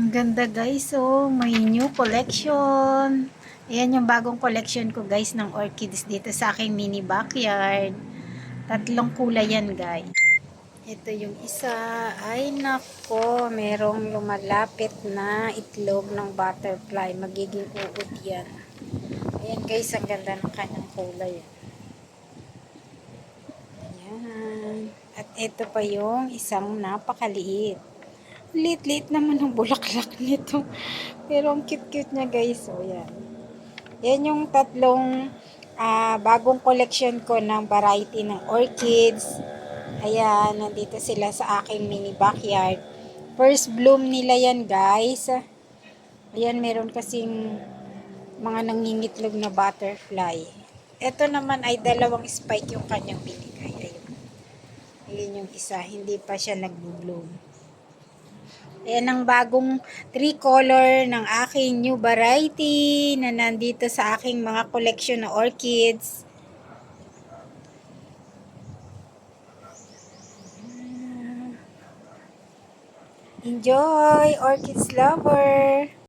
Ang ganda guys, oh, may new collection. Ayan yung bagong collection ko guys ng orchids dito sa aking mini backyard. Tatlong kulay yan guys. Ito yung isa. Ay nako, merong lumalapit na itlog ng butterfly. Magiging uod yan. Ayan guys, ang ganda ng kanyang kulay. Ayan. At ito pa yung isang napakaliit. Lit-lit naman ang bulaklak nito. Pero ang cute-cute niya guys. So, yan. Yan yung tatlong bagong collection ko ng variety ng orchids. Ayan, nandito sila sa aking mini backyard. First bloom nila yan guys. Ayan, meron kasing mga nangingitlog na butterfly. Ito naman ay dalawang spike yung kanyang binigay. Ayun. Ayun yung isa. Hindi pa siya nag-bloom. Ayan ang bagong tricolor ng aking new variety na nandito sa aking mga collection na orchids. Enjoy, orchids lover!